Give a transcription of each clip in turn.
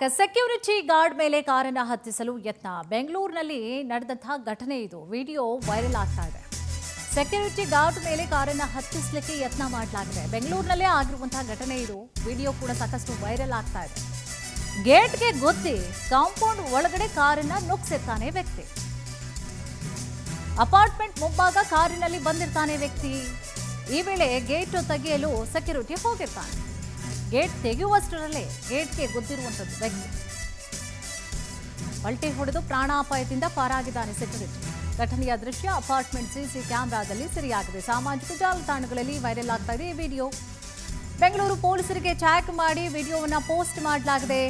Security guard ಮೇಲೆ ಕಾರನ್ನು ಹತ್ತಿಸಲು ಯತ್ನ. ಬೆಂಗಳೂರಿನಲ್ಲಿ ನಡೆದಂತಹ ಘಟನೆ ಇದು. ವಿಡಿಯೋ ವೈರಲ್ ಆಗ್ತಾ ಇದೆ. ಸೆಕ್ಯೂರಿಟಿ ಗಾರ್ಡ್ ಮೇಲೆ ಕಾರನ್ನು ಹತ್ತಿಸಲಿಕ್ಕೆ ಯತ್ನ ಮಾಡಲಾಗಿದೆ. ಬೆಂಗಳೂರಿನಲ್ಲೇ ಆಗಿರುವಂತಹ ಘಟನೆ ಇದು. ವಿಡಿಯೋ ಕೂಡ ಸಾಕಷ್ಟು ವೈರಲ್ ಆಗ್ತಾ ಇದೆ. ಗೇಟ್ಗೆ ಗುದ್ದಿ ಕಾಂಪೌಂಡ್ ಒಳಗಡೆ ಕಾರನ್ನು ನುಗ್ಗಿಸಿರ್ತಾನೆ ವ್ಯಕ್ತಿ. ಅಪಾರ್ಟ್ಮೆಂಟ್ ಮುಂಭಾಗ ಕಾರಿನಲ್ಲಿ ಬಂದಿರ್ತಾನೆ ವ್ಯಕ್ತಿ. ಈ ವೇಳೆ ಗೇಟ್ ತೆಗೆಯಲು ಸೆಕ್ಯೂರಿಟಿ ಹೋಗಿರ್ತಾನೆ. ಗೇಟ್ ತೆಗೆಯುವಷ್ಟರಲ್ಲೇ ಗೇಟ್ಗೆ ಗುದ್ದಿರುವಂಥದ್ದು ವ್ಯಕ್ತಿ. ಪಲ್ಟಿ ಹೊಡೆದು ಪ್ರಾಣಾಪಾಯದಿಂದ ಪಾರಾಗಿದ್ದಾನೆ ಸೆಕ್ಯೂರಿಟಿ. ಘಟನೆಯ ದೃಶ್ಯ ಅಪಾರ್ಟ್ಮೆಂಟ್ ಸಿಸಿ ಕ್ಯಾಮೆರಾದಲ್ಲಿ ಸೆರೆಯಾಗಿದೆ. ಸಾಮಾಜಿಕ ಜಾಲತಾಣಗಳಲ್ಲಿ ವೈರಲ್ ಆಗ್ತಾ ಇದೆ ಈ ವಿಡಿಯೋ. ಬೆಂಗಳೂರು ಪೊಲೀಸರಿಗೆ ಟ್ಯಾಗ್ ಮಾಡಿ ವಿಡಿಯೋವನ್ನು ಪೋಸ್ಟ್ ಮಾಡಲಾಗಿದೆ.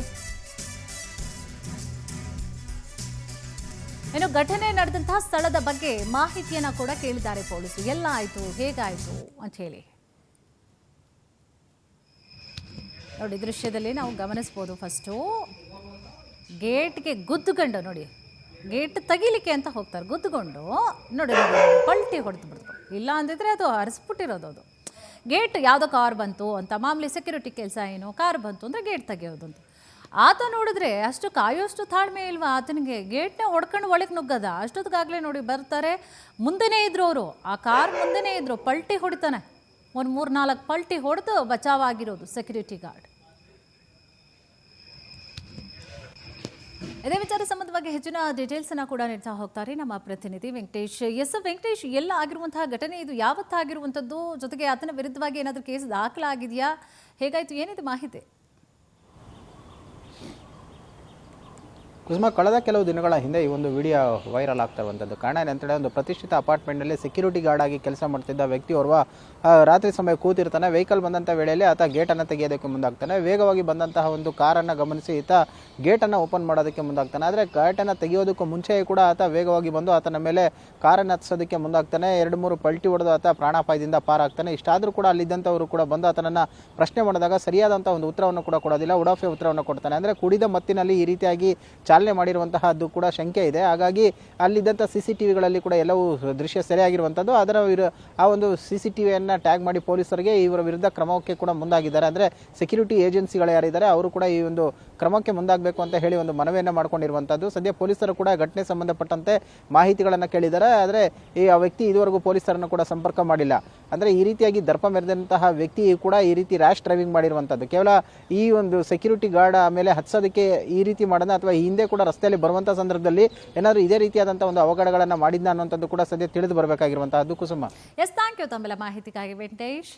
ಇನ್ನು ಘಟನೆ ನಡೆದಂತಹ ಸ್ಥಳದ ಬಗ್ಗೆ ಮಾಹಿತಿಯನ್ನ ಕೂಡ ಕೇಳಿದ್ದಾರೆ ಪೊಲೀಸರು. ಎಲ್ಲ ಆಯಿತು, ಹೇಗಾಯಿತು ಅಂತ ಹೇಳಿ ನೋಡಿ. ದೃಶ್ಯದಲ್ಲಿ ನಾವು ಗಮನಿಸ್ಬೋದು. ಫಸ್ಟು ಗೇಟ್ಗೆ ಗುದ್ದುಕೊಂಡು ನೋಡಿ, ಗೇಟ್ ತೆಗಿಲಿಕ್ಕೆ ಅಂತ ಹೋಗ್ತಾರೆ. ಗುದ್ದುಕೊಂಡು ನೋಡಿ ಪಲ್ಟಿ ಹೊಡೆದು ಬಿಡ್ತು. ಇಲ್ಲ ಅಂದಿದ್ರೆ ಅದು ಹರಿಸ್ಬಿಟ್ಟಿರೋದು. ಅದು ಗೇಟ್ ಯಾವುದೋ ಕಾರ್ ಬಂತು ಅಂತ, ಮಾಮೂಲಿ ಸೆಕ್ಯೂರಿಟಿ ಕೆಲಸ ಏನು, ಕಾರ್ ಬಂತು ಅಂದರೆ ಗೇಟ್ ತೆಗೆಯೋದು ಅಂತ. ಆತ ನೋಡಿದ್ರೆ ಅಷ್ಟು ಕಾಯೋಷ್ಟು ತಾಳ್ಮೆ ಇಲ್ವಾ ಆತನಿಗೆ? ಗೇಟ್ನೇ ಹೊಡ್ಕೊಂಡು ಒಳಗೆ ನುಗ್ಗದ. ಅಷ್ಟೊತ್ತಿಗಾಗಲೇ ನೋಡಿ ಬರ್ತಾರೆ, ಮುಂದೆನೇ ಇದ್ರು ಅವರು, ಆ ಕಾರ್ ಮುಂದೆನೇ ಇದ್ರು. ಪಲ್ಟಿ ಹೊಡಿತಾನೆ, ಒಂದು 3-4 ಪಲ್ಟಿ ಹೊಡೆದು ಬಚಾವಾಗಿರೋದು ಸೆಕ್ಯೂರಿಟಿ ಗಾರ್ಡ್. ಇದೇ ವಿಚಾರ ಸಂಬಂಧವಾಗಿ ಹೆಚ್ಚಿನ ಡೀಟೇಲ್ಸನ್ನು ಕೂಡ ನೀಡ್ತಾ ಹೋಗ್ತಾರೆ ನಮ್ಮ ಪ್ರತಿನಿಧಿ ವೆಂಕಟೇಶ್. ವೆಂಕಟೇಶ್, ಎಲ್ಲ ಆಗಿರುವಂತಹ ಘಟನೆ ಇದು ಯಾವತ್ತಾಗಿರುವಂಥದ್ದು? ಜೊತೆಗೆ ಆತನ ವಿರುದ್ಧವಾಗಿ ಏನಾದರೂ ಕೇಸ್ ದಾಖಲಾಗಿದೆಯಾ? ಹೇಗಾಯಿತು, ಏನಿದೆ ಮಾಹಿತಿ? ಕುಸುಮ, ಕಳೆದ ಕೆಲವು ದಿನಗಳ ಹಿಂದೆ ಈ ಒಂದು ವಿಡಿಯೋ ವೈರಲ್ ಆಗ್ತಾ ಇರುವಂಥದ್ದು. ಕಾರಣ ಏನಂತೇಳಿ, ಒಂದು ಪ್ರತಿಷ್ಠಿತ ಅಪಾರ್ಟ್ಮೆಂಟ್ನಲ್ಲಿ ಸೆಕ್ಯೂರಿಟಿ ಗಾರ್ಡ್ ಆಗಿ ಕೆಲಸ ಮಾಡ್ತಿದ್ದ ವ್ಯಕ್ತಿಯೋರ್ವ ರಾತ್ರಿ ಸಮಯ ಕೂತಿರ್ತಾನೆ. ವೆಹಿಕಲ್ ಬಂದಂಥ ವೇಳೆಯಲ್ಲಿ ಆತ ಗೇಟನ್ನು ತೆಗೆಯೋದಕ್ಕೆ ಮುಂದಾಗ್ತಾನೆ. ವೇಗವಾಗಿ ಬಂದಂತಹ ಒಂದು ಕಾರನ್ನು ಗಮನಿಸಿ ಈತ ಗೇಟನ್ನು ಓಪನ್ ಮಾಡೋದಕ್ಕೆ ಮುಂದಾಗ್ತಾನೆ. ಆದರೆ ಗೇಟನ್ನು ತೆಗೆಯೋದಕ್ಕೂ ಮುಂಚೆಯೇ ಕೂಡ ಆತ ವೇಗವಾಗಿ ಬಂದು ಆತನ ಮೇಲೆ ಕಾರನ್ನು ಹತ್ತಿಸೋದಕ್ಕೆ ಮುಂದಾಗ್ತಾನೆ. 2-3 ಪಲ್ಟಿ ಹೊಡೆದು ಆತ ಪ್ರಾಣಾಪಾಯದಿಂದ ಪಾರಾಗ್ತಾನೆ. ಇಷ್ಟಾದರೂ ಕೂಡ ಅಲ್ಲಿದ್ದಂಥವರು ಕೂಡ ಬಂದು ಆತನನ್ನು ಪ್ರಶ್ನೆ ಮಾಡಿದಾಗ ಸರಿಯಾದಂಥ ಒಂದು ಉತ್ತರವನ್ನು ಕೂಡ ಕೊಡೋದಿಲ್ಲ, ಉಡಾಫೆ ಉತ್ತರವನ್ನು ಕೊಡ್ತಾನೆ. ಅಂದರೆ ಕುಡಿದ ಮತ್ತಿನಲ್ಲಿ ಈ ರೀತಿಯಾಗಿ ಚಾಲನೆ ಮಾಡಿರುವಂತಹದ್ದು ಕೂಡ ಶಂಕೆ ಇದೆ. ಹಾಗಾಗಿ ಅಲ್ಲಿದ್ದಂಥ CCTVಗಳಲ್ಲಿ ಕೂಡ ಎಲ್ಲವೂ ದೃಶ್ಯ ಸೆರೆಯಾಗಿರುವಂಥದ್ದು. ಅದರ ಆ ಒಂದು CCTVಯನ್ನು ಟ್ಯಾಗ್ ಮಾಡಿ ಪೊಲೀಸರಿಗೆ ಇವರ ವಿರುದ್ಧ ಕ್ರಮಕ್ಕೆ ಕೂಡ ಮುಂದಾಗಿದ್ದಾರೆ. ಅಂದರೆ ಸೆಕ್ಯೂರಿಟಿ ಏಜೆನ್ಸಿಗಳು ಯಾರಿದ್ದಾರೆ ಅವರು ಕೂಡ ಈ ಒಂದು ಕ್ರಮಕ್ಕೆ ಮುಂದಾಗಬೇಕು ಅಂತ ಹೇಳಿ ಒಂದು ಮನವಿಯನ್ನು ಮಾಡ್ಕೊಂಡಿರುವಂಥದ್ದು. ಸದ್ಯ ಪೊಲೀಸರು ಕೂಡ ಘಟನೆ ಸಂಬಂಧಪಟ್ಟಂತೆ ಮಾಹಿತಿಗಳನ್ನು ಕೇಳಿದ್ದಾರೆ. ಆದರೆ ಆ ವ್ಯಕ್ತಿ ಇದುವರೆಗೂ ಪೊಲೀಸರನ್ನು ಕೂಡ ಸಂಪರ್ಕ ಮಾಡಿಲ್ಲ. ಅಂದರೆ ಈ ರೀತಿಯಾಗಿ ದರ್ಪ ಮೆರೆದಂತಹ ವ್ಯಕ್ತಿ ಕೂಡ ಈ ರೀತಿ ರ್ಯಾಶ್ ಡ್ರೈವಿಂಗ್ ಮಾಡಿರುವಂಥದ್ದು. ಕೇವಲ ಈ ಒಂದು ಸೆಕ್ಯೂರಿಟಿ ಗಾರ್ಡ್ ಮೇಲೆ ಹತ್ಸೋದಕ್ಕೆ ಈ ರೀತಿ ಮಾಡೋಣ, ಅಥವಾ ಹಿಂದೆ ಕೂಡ ರಸ್ತೆಯಲ್ಲಿ ಬರುವಂಥ ಸಂದರ್ಭದಲ್ಲಿ ಏನಾದರೂ ಇದೇ ರೀತಿಯಾದಂಥ ಒಂದು ಅವಘಡಗಳನ್ನು ಮಾಡಿದ್ನ ಅನ್ನುವಂಥದ್ದು ಕೂಡ ಸದ್ಯ ತಿಳಿದು ಬರಬೇಕಾಗಿರುವಂತಹದ್ದು. ಕುಸುಮ, ಥ್ಯಾಂಕ್ ಯು ತಮ್ಮೆಲ್ಲ ಮಾಹಿತಿಗಾಗಿ ವೆಂಕಟೇಶ್.